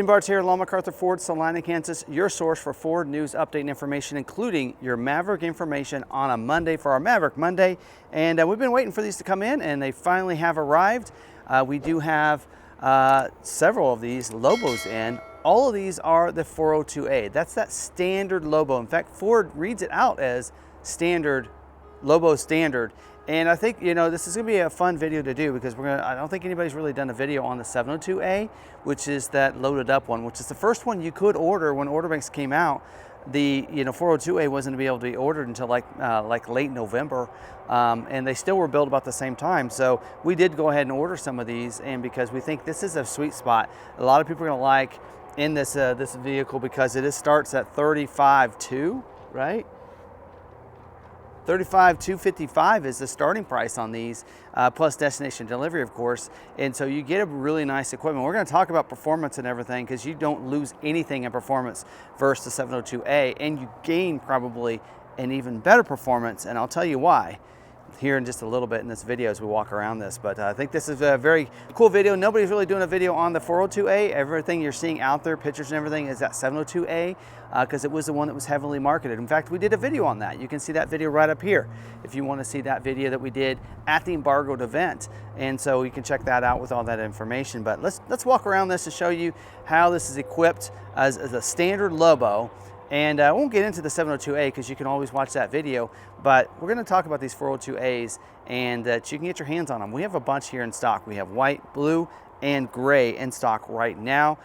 Tim Bartz here, McArthur Ford, Salina, Kansas, your source for Ford news, update, and information, including your Maverick information on a Monday for our Maverick Monday. And we've been waiting for these to come in, and they finally have arrived. We do have several of these Lobos in. All of these are the 402A. That's that standard Lobo. In fact, Ford reads it out as standard, Lobo Standard. And I think, you know, this is gonna be a fun video to do because I don't think anybody's really done a video on the 702A, which is that loaded up one, which is the first one you could order when order banks came out. The 402A wasn't to be able to be ordered until like late November, and they still were built about the same time. So we did go ahead and order some of these, and because we think this is a sweet spot. A lot of people are gonna like in this this vehicle because it starts at $35,200, right? $35,255 is the starting price on these, plus destination delivery, of course. And so you get a really nice equipment. We're going to talk about performance and everything because you don't lose anything in performance versus the 702A, and you gain probably an even better performance, and I'll tell you why here in just a little bit in this video as we walk around this. But I think this is a very cool video. Nobody's really doing a video on the 402A. Everything you're seeing out there, pictures and everything, is that 702A because it was the one that was heavily marketed. In fact, we did a video on that. You can see that video right up here if you want to see that video that we did at the embargoed event. And so you can check that out with all that information. But let's walk around this to show you how this is equipped as a standard Lobo. And I won't get into the 702A because you can always watch that video, but we're going to talk about these 402As and that you can get your hands on them. We have a bunch here in stock. We have white, blue, and gray in stock right now.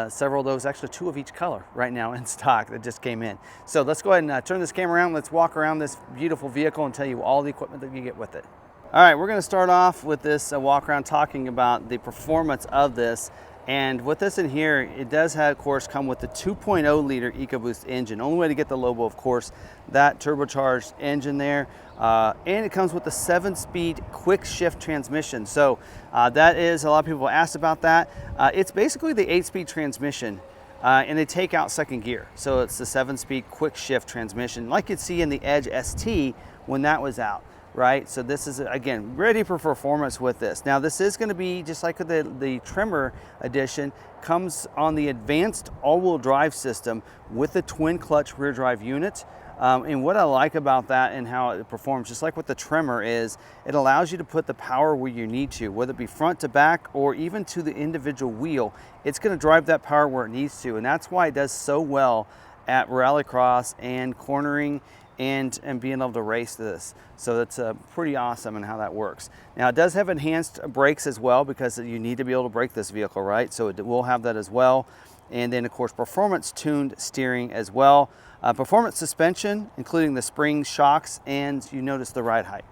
Several of those, actually 2 of each color right now in stock that just came in. So let's go ahead and turn this camera around. Let's walk around this beautiful vehicle and tell you all the equipment that you get with it. All right, we're going to start off with this walk around talking about the performance of this. And with this in here, it does have, of course, come with the 2.0 liter EcoBoost engine. Only way to get the Lobo, of course, that turbocharged engine there. And it comes with the 7-speed quick shift transmission. So that is, a lot of people asked about that. It's basically the 8-speed transmission. And they take out second gear. So it's the 7-speed quick shift transmission, like you'd see in the Edge ST when that was out. Right, so this is, again, ready for performance with this. Now this is going to be just like the Trimmer edition, comes on the advanced all-wheel drive system with the twin clutch rear drive unit. And what I like about that and how it performs, just like with the Trimmer, is it allows you to put the power where you need to, whether it be front to back or even to the individual wheel. It's going to drive that power where it needs to, and that's why it does so well at rallycross and cornering and being able to race this. So that's pretty awesome in how that works. Now it does have enhanced brakes as well because you need to be able to brake this vehicle, right? So it will have that as well. And then of course performance tuned steering as well. Performance suspension, including the springs, shocks, and you notice the ride height,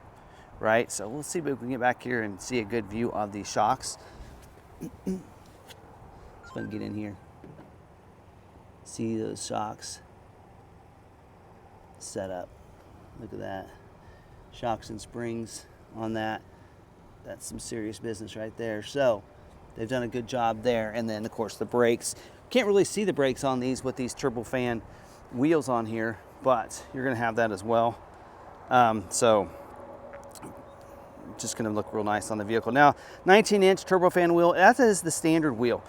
right? So we'll see if we can get back here and see a good view of these shocks. Let's go and get in here. See those shocks set up. Look at that. Shocks and springs on that. That's some serious business right there. So they've done a good job there. And then of course the brakes. Can't really see the brakes on these with these turbofan wheels on here, but you're going to have that as well. So just going to look real nice on the vehicle. Now 19-inch turbofan wheel, that is the standard wheel.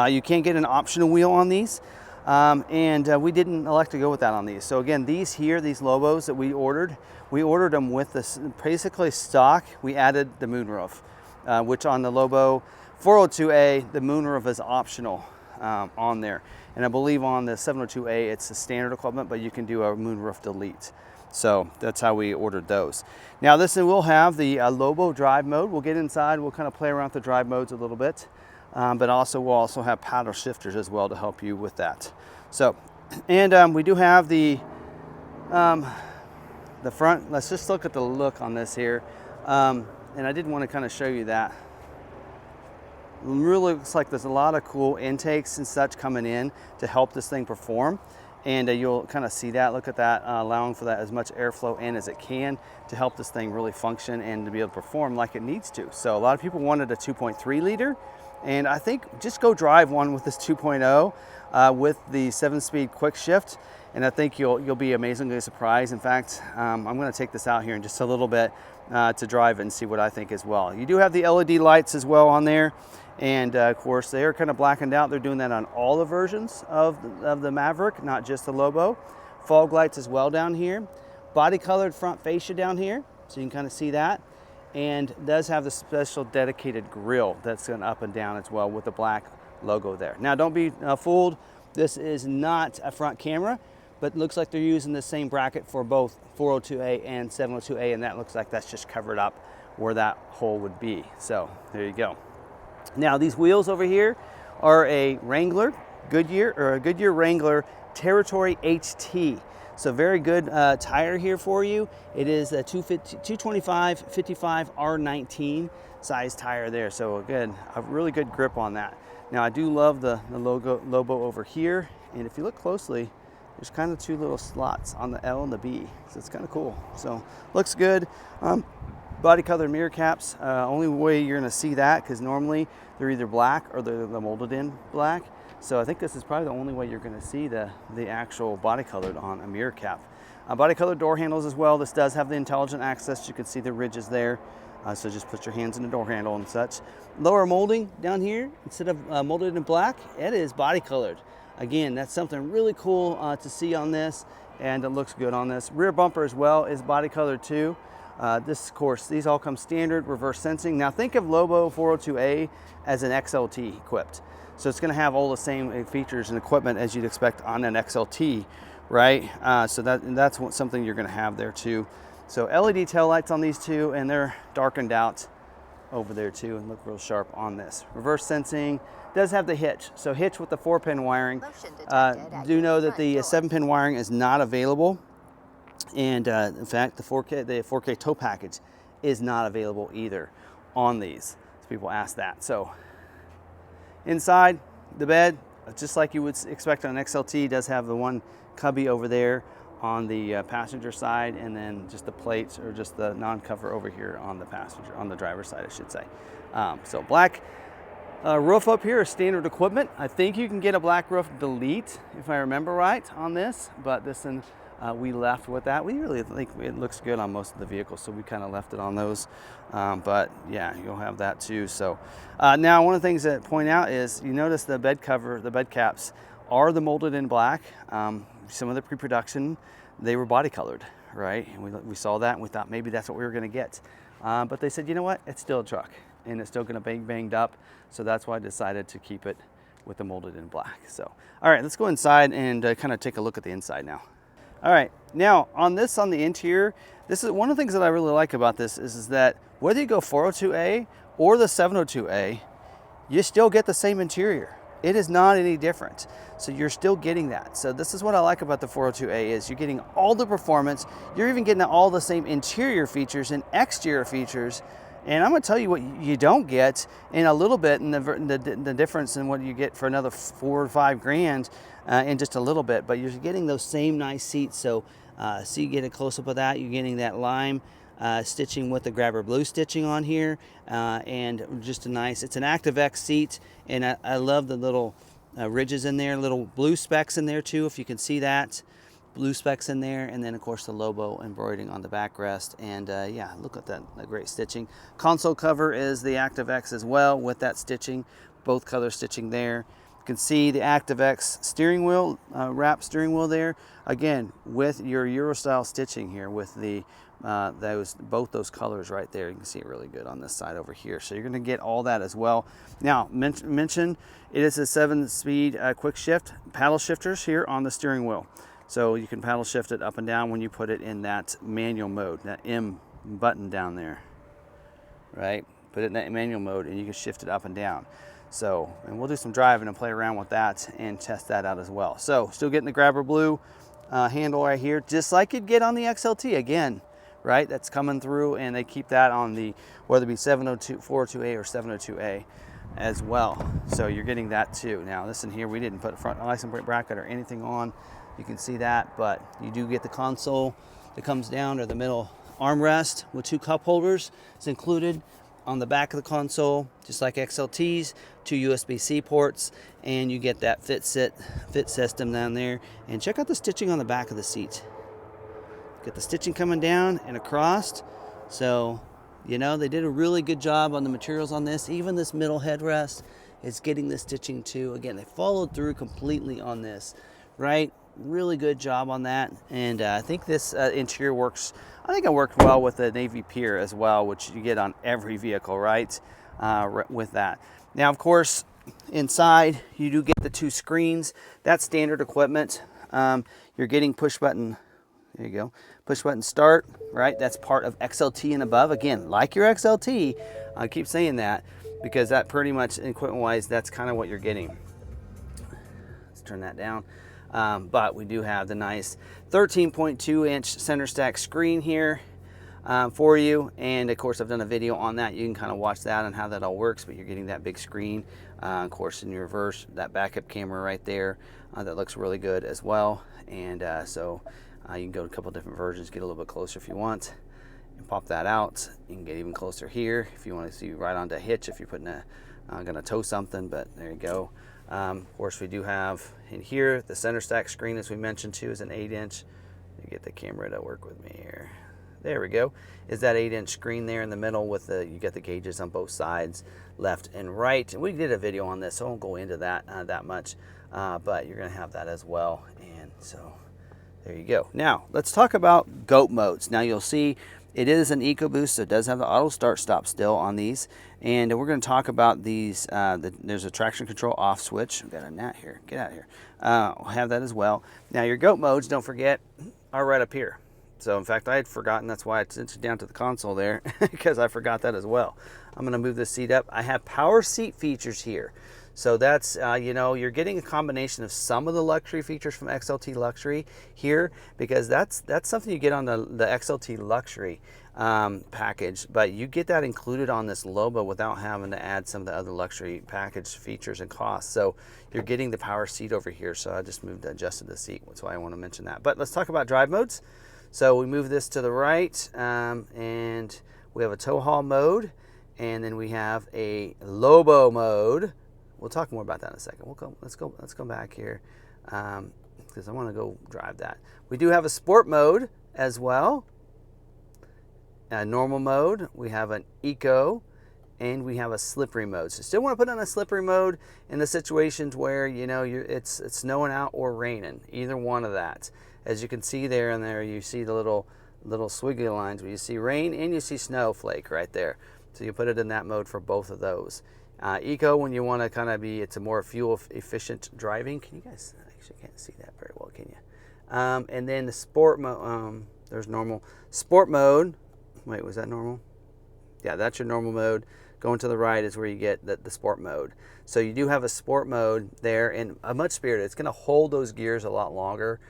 You can't get an optional wheel on these. We didn't elect to go with that on these. So again, these here, these Lobos that we ordered them with this basically stock. We added the moonroof, which on the Lobo 402A, the moonroof is optional on there. And I believe on the 702A, it's a standard equipment, but you can do a moonroof delete. So that's how we ordered those. Now this one will have the Lobo drive mode. We'll get inside, we'll kind of play around with the drive modes a little bit. But also we'll also have paddle shifters as well to help you with that. So, and we do have the front. Let's just look at the look on this here. And I did want to kind of show you that. It really looks like there's a lot of cool intakes and such coming in to help this thing perform. And you'll kind of see that. Look at that, allowing for that as much airflow in as it can to help this thing really function and to be able to perform like it needs to. So a lot of people wanted a 2.3 liter. And I think just go drive one with this 2.0 with the 7-speed quick shift, and I think you'll be amazingly surprised. In fact, I'm going to take this out here in just a little bit to drive it and see what I think as well. You do have the LED lights as well on there, and of course they are kind of blackened out. They're doing that on all the versions of the Maverick, not just the Lobo. Fog lights as well down here. Body colored front fascia down here, so you can kind of see that. And does have the special dedicated grille that's going up and down as well with the black logo there. Now don't be fooled, this is not a front camera, but it looks like they're using the same bracket for both 402A and 702A, and that looks like that's just covered up where that hole would be. So there you go. Now these wheels over here are a Wrangler, Goodyear, or a Goodyear Wrangler Territory HT. So very good tire here for you. It is a 225/55 R19 size tire there. So again, a really good grip on that. Now I do love the Lobo over here, and if you look closely, there's kind of two little slots on the L and the B, so it's kind of cool. So looks good. Body color mirror caps, only way you're going to see that, because normally they're either black or they're molded in black. So I think this is probably the only way you're going to see the actual body colored on a mirror cap. Body colored door handles as well. This does have the intelligent access. You can see the ridges there. So just put your hands in the door handle and such. Lower molding down here, instead of molded in black, it is body colored. Again, that's something really cool to see on this, and it looks good on this. Rear bumper as well is body colored too. This, of course, these all come standard reverse sensing. Now think of Lobo 402A as an XLT equipped. So it's going to have all the same features and equipment as you'd expect on an XLT, right? So that's something you're going to have there too. So LED tail lights on these two, and they're darkened out over there too and look real sharp on this. Reverse sensing, does have the hitch. So hitch with the 4-pin wiring. Do know that the 7-pin wiring is not available. And in fact, the 4K tow package is not available either on these. So people ask that. So inside the bed, just like you would expect on an XLT, does have the one cubby over there on the passenger side, and then just the plates, or just the non-cover over here on the passenger, on the driver's side, I should say. So black roof up here is standard equipment. I think you can get a black roof delete, if I remember right, on this, but this one we left with that. We really think it looks good on most of the vehicles, so we kind of left it on those. But yeah, you'll have that too. So now one of the things that point out is, you notice the bed cover, the bed caps are the molded in black. Some of the pre-production, they were body colored, right? And we saw that and we thought maybe that's what we were gonna get. But they said, you know what, it's still a truck and it's still gonna be banged up. So that's why I decided to keep it with the molded in black. So, all right, let's go inside and kind of take a look at the inside now. All right, now on the interior, this is one of the things that I really like about this is that whether you go 402A or the 702A, you still get the same interior. It is not any different. So you're still getting that. So this is what I like about the 402A is you're getting all the performance. You're even getting all the same interior features and exterior features. And I'm gonna tell you what you don't get in a little bit, and the difference in what you get for another 4 or 5 grand in just a little bit, but you're getting those same nice seats. So you get a close up of that. You're getting that lime stitching with the grabber blue stitching on here, and just a nice, it's an ActiveX seat, and I love the little ridges in there, little blue specks in there too, if you can see that. Blue specks in there, and then of course the Lobo embroidering on the backrest, and yeah, look at that great stitching. Console cover is the ActiveX as well with that stitching, both color stitching there. You can see the ActiveX steering wheel, wrap steering wheel there, again with your Euro style stitching here with the both those colors right there. You can see it really good on this side over here. So you're going to get all that as well. Now mention it is a 7-speed quick shift paddle shifters here on the steering wheel. So you can paddle shift it up and down when you put it in that manual mode, that M button down there, right? Put it in that manual mode and you can shift it up and down. So, and we'll do some driving and play around with that and test that out as well. So still getting the grabber blue handle right here, just like you'd get on the XLT again, right? That's coming through, and they keep that on the, whether it be 702, 402A or 702A as well. So you're getting that too. Now this in here, we didn't put a front license plate bracket or anything on. You can see that, but you do get the console that comes down, or the middle armrest with 2 cup holders. It's included on the back of the console, just like XLTs, 2 USB-C ports, and you get that fit system down there. And check out the stitching on the back of the seat. Get the stitching coming down and across. So, you know, they did a really good job on the materials on this. Even this middle headrest is getting the stitching too. Again, they followed through completely on this, right? Really good job on that. And I think this interior works, I think it worked well with the navy pier as well, which you get on every vehicle, right? With that. Now, of course, inside you do get the 2 screens. That's standard equipment. You're getting push button, there you go, push button start, right? That's part of XLT and above. Again, like your XLT, I keep saying that because that pretty much equipment wise, that's kind of what you're getting. Let's turn that down. But we do have the nice 13.2 inch center stack screen here for you. And of course, I've done a video on that. You can kind of watch that and how that all works, but you're getting that big screen. Of course, in your reverse, that backup camera right there, that looks really good as well. And so you can go to a couple different versions, get a little bit closer if you want, and pop that out. You can get even closer here if you want to see right onto a hitch if you're putting gonna tow something, but there you go. Of course, we do have in here the center stack screen, as we mentioned too, is an 8 inch. You get the camera to work with me here. There we go. Is that 8 inch screen there in the middle with you get the gauges on both sides, left and right. And we did a video on this, so I won't go into that that much, but you're gonna have that as well. And so there you go. Now let's talk about GOAT modes. Now you'll see it is an EcoBoost, so it does have the auto start stop still on these. And we're going to talk about these. There's a traction control off switch. We've got a gnat here. Get out of here. We'll have that as well. Now your GOAT modes, don't forget, are right up here. So in fact, I had forgotten. That's why I sent it down to the console there because I forgot that as well. I'm going to move this seat up. I have power seat features here. So that's, you know, you're getting a combination of some of the luxury features from XLT Luxury here, because that's something you get on the XLT Luxury package, but you get that included on this Lobo without having to add some of the other luxury package features and costs. So you're getting the power seat over here. So I just adjusted the seat. That's why I want to mention that. But let's talk about drive modes. So we move this to the right, and we have a tow haul mode, and then we have a Lobo mode. We'll talk more about that in a second. Let's go back here because I want to go drive that. We do have a sport mode as well, a normal mode. We have an eco, and we have a slippery mode. So still want to put on a slippery mode in the situations where, you know, it's snowing out or raining. Either one of that. As you can see there and there, you see the little squiggly lines where you see rain and you see snowflake right there. So you put it in that mode for both of those. Eco, when you want to kind of be, it's a more fuel efficient driving. Can you guys, actually can't see that very well, can you? And then the sport mode, there's normal. Sport mode, wait, was that normal? Yeah, that's your normal mode. Going to the right is where you get the sport mode. So you do have a sport mode there, and a much spirited. It's going to hold those gears a lot longer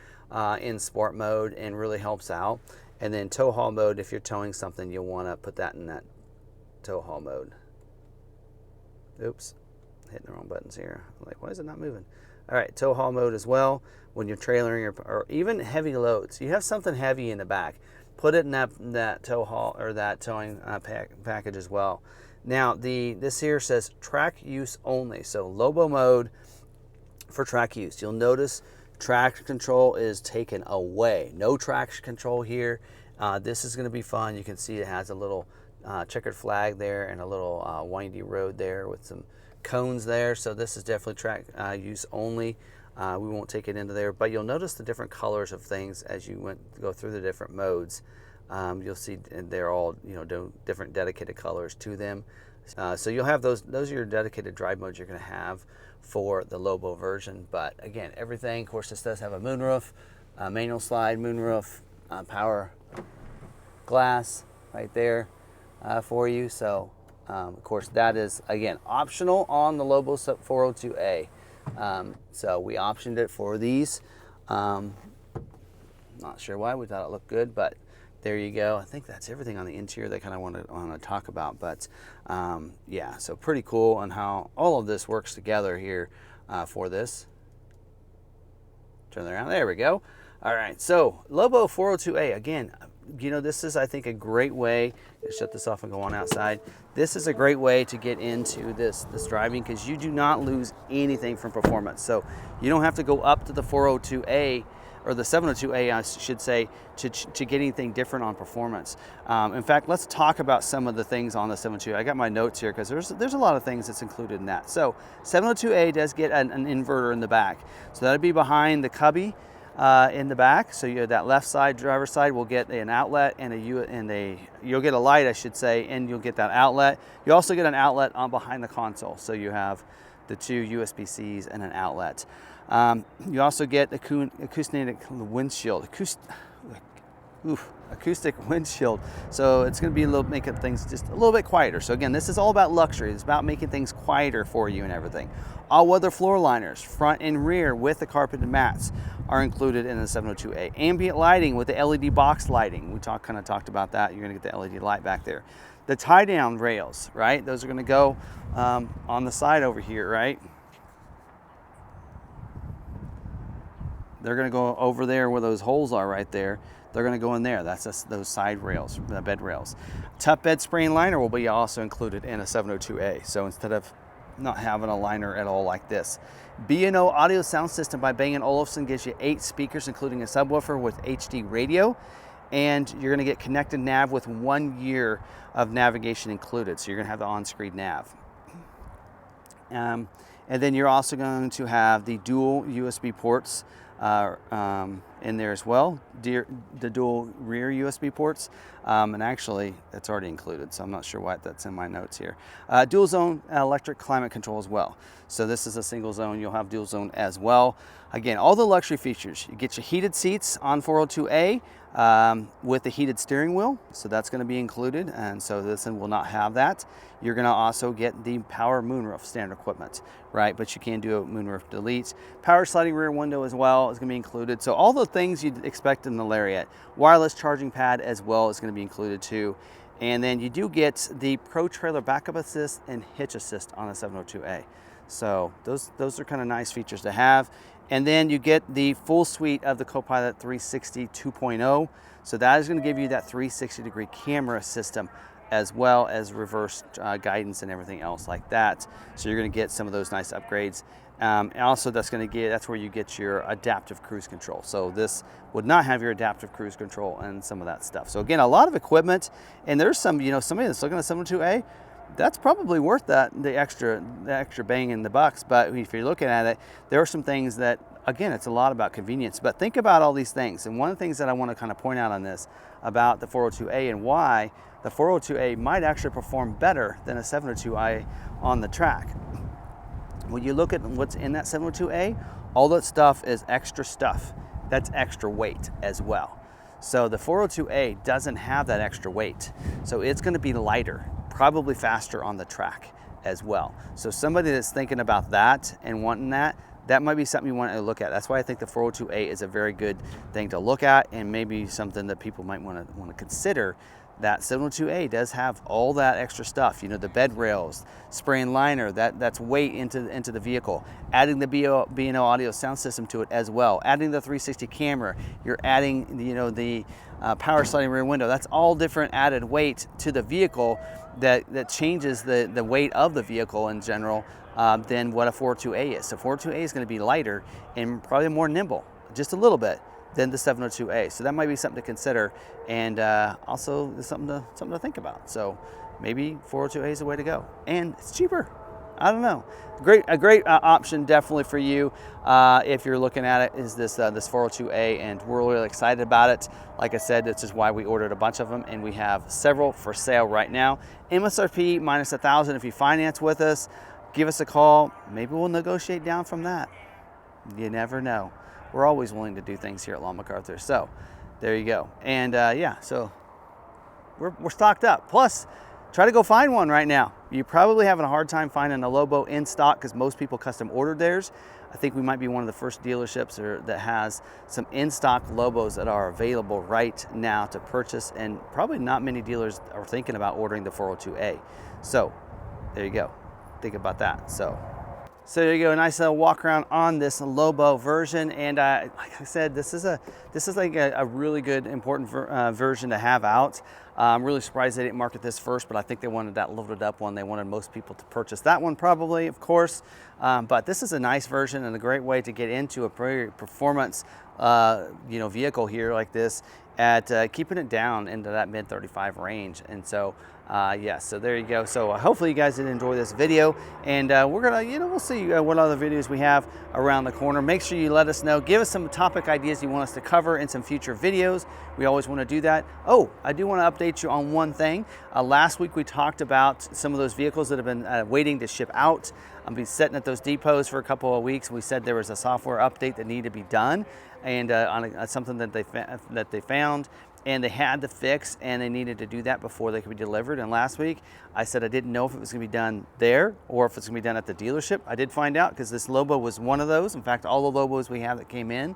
in sport mode and really helps out. And then tow haul mode, if you're towing something, you'll want to put that in that tow haul mode. Oops, hitting the wrong buttons here. I'm like, why is it not moving? All right, tow haul mode as well. When you're trailering or even heavy loads, you have something heavy in the back, put it in that tow haul or that towing package as well. Now this here says track use only. So Lobo mode for track use. You'll notice traction control is taken away. No traction control here. This is going to be fun. You can see it has a little checkered flag there and a little windy road there with some cones there. So this is definitely track use only. We won't take it into there, but you'll notice the different colors of things as you go through the different modes. You'll see they're all, you know, different dedicated colors to them. So you'll have those are your dedicated drive modes you're going to have for the Lobo version. But again, everything, of course, this does have a moonroof, manual slide moonroof, power glass right there for you. So of course that is, again, optional on the Lobo 402A. So we optioned it for these. Not sure why, we thought it looked good, but there you go. I think that's everything on the interior that I kind of want to talk about. But yeah, so pretty cool on how all of this works together here for this. Turn it around. There we go. All right, so Lobo 402A, again, you know, this is, I think, a great way to shut this off and go on outside. This is a great way to get into this driving because you do not lose anything from performance. So you don't have to go up to the 402A or the 702A, I should say, to get anything different on performance. In fact, let's talk about some of the things on the 702A. I got my notes here because there's a lot of things that's included in that. So 702A does get an inverter in the back. So that'd be behind the cubby in the back. So you that left side, driver's side, will get an outlet and you'll get a light, I should say, and you'll get that outlet. You also get an outlet on behind the console. So you have the two USB-Cs and an outlet. You also get acoustic windshield. Acoustic windshield. So it's going to be making things just a little bit quieter. So again, this is all about luxury. It's about making things quieter for you and everything. All-weather floor liners, front and rear with the carpeted mats, are included in the 702A. Ambient lighting with the LED box lighting. We kind of talked about that. You're going to get the LED light back there. The tie-down rails, right? Those are going to go on the side over here, right? They're going to go over there where those holes are right there. They're going to go in there. That's those side rails, the bed rails. Tuck bed spray and liner will be also included in a 702A. So instead of not having a liner at all like this. B&O audio sound system by Bang & Olufsen gives you 8 speakers, including a subwoofer with HD radio. And you're going to get connected nav with 1 year of navigation included. So you're going to have the on-screen nav. And then you're also going to have the dual USB ports in there as well, the dual rear USB ports, and actually that's already included, so I'm not sure why that's in my notes here. Dual zone electric climate control as well. So this is a single zone, you'll have dual zone as well. Again, all the luxury features. You get your heated seats on 402A with the heated steering wheel, so that's going to be included, and so this one will not have that. You're going to also get the power moonroof standard equipment, right? But you can do a moonroof delete. Power sliding rear window as well is going to be included. So all the things you'd expect in the Lariat. Wireless charging pad as well is going to be included too. And then you do get the Pro Trailer Backup Assist and Hitch Assist on the 702A. So those are kind of nice features to have. And then you get the full suite of the Copilot 360 2.0. So that is going to give you that 360-degree camera system, as well as reverse guidance and everything else like that. So you're going to get some of those nice upgrades. And also that's where you get your adaptive cruise control. So this would not have your adaptive cruise control and some of that stuff. So again, a lot of equipment, and there's some, somebody that's looking at 702A, that's probably worth the extra bang in the bucks. But if you're looking at it, there are some things that, again, it's a lot about convenience. But think about all these things. And one of the things that I want to kind of point out on this about the 402A and why the 402A might actually perform better than a 702A on the track. When you look at what's in that 702A, all that stuff is extra stuff. That's extra weight as well. So the 402A doesn't have that extra weight. So it's going to be lighter, probably faster on the track as well. So somebody that's thinking about that and wanting that might be something you want to look at. That's why I think the 402A is a very good thing to look at, and maybe something that people might want to consider. That 702A does have all that extra stuff, the bed rails, spray and liner, that's weight into the vehicle. Adding the B&O audio sound system to it as well. Adding the 360 camera, you're adding the power sliding rear window. That's all different added weight to the vehicle that changes the weight of the vehicle in general than what a 402A is. So 402A is going to be lighter and probably more nimble, just a little bit, than the 702A. So that might be something to consider, and also something to think about. So maybe 402A is the way to go, and it's cheaper. I don't know. A great option definitely for you if you're looking at it is this 402A, and we're really excited about it. Like I said, this is why we ordered a bunch of them, and we have several for sale right now. MSRP minus $1,000 if you finance with us. Give us a call. Maybe we'll negotiate down from that. You never know. We're always willing to do things here at McArthur. So there you go. And yeah, so we're stocked up. Plus, try to go find one right now. You're probably having a hard time finding a Lobo in stock because most people custom ordered theirs. I think we might be one of the first dealerships that has some in-stock Lobos that are available right now to purchase, and probably not many dealers are thinking about ordering the 402A. So there you go. Think about that. So So there you go, a nice walk around on this Lobo version, and like I said, this is like a really good, important version to have out. I'm really surprised they didn't market this first, but I think they wanted that loaded up one. They wanted most people to purchase that one, probably, of course. But this is a nice version and a great way to get into a performance, vehicle here like this, at keeping it down into that mid 35 range. And so yeah, so there you go. So hopefully you guys did enjoy this video, and we're gonna, we'll see what other videos we have around the corner. Make sure you let us know, give us some topic ideas you want us to cover in some future videos. We always want to do that. Oh, I do want to update you on one thing. Last week we talked about some of those vehicles that have been waiting to ship out. I've been sitting at those depots for a couple of weeks. We said there was a software update that needed to be done, and on something that they found, and they had to fix, and they needed to do that before they could be delivered. And last week I said I didn't know if it was going to be done there or if it's going to be done at the dealership. I did find out, because this Lobo was one of those. In fact, all the Lobos we have that came in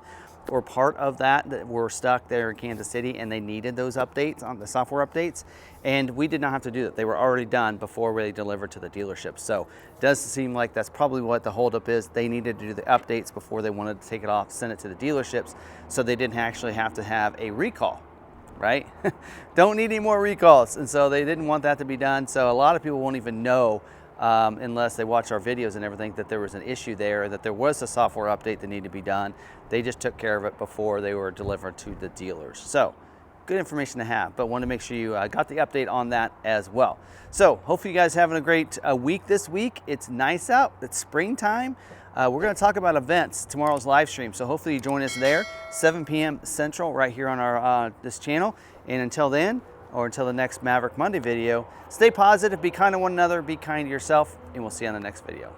were part of that were stuck there in Kansas City, and they needed those updates, on the software updates, and we did not have to do that. They were already done before they delivered to the dealership. So it does seem like that's probably what the holdup is. They needed to do the updates before they wanted to take it off, send it to the dealerships, so they didn't actually have to have a recall. Right? Don't need any more recalls. And so they didn't want that to be done. So a lot of people won't even know, unless they watch our videos and everything, that there was an issue there, that there was a software update that needed to be done. They just took care of it before they were delivered to the dealers. So good information to have, but want to make sure you got the update on that as well. So hopefully you guys are having a great week this week. It's nice out. It's springtime. We're going to talk about events tomorrow's live stream, so hopefully you join us there, 7 p.m. Central, right here on our this channel. And until then, or until the next Maverick Monday video, stay positive, be kind to one another, be kind to yourself, and we'll see you on the next video.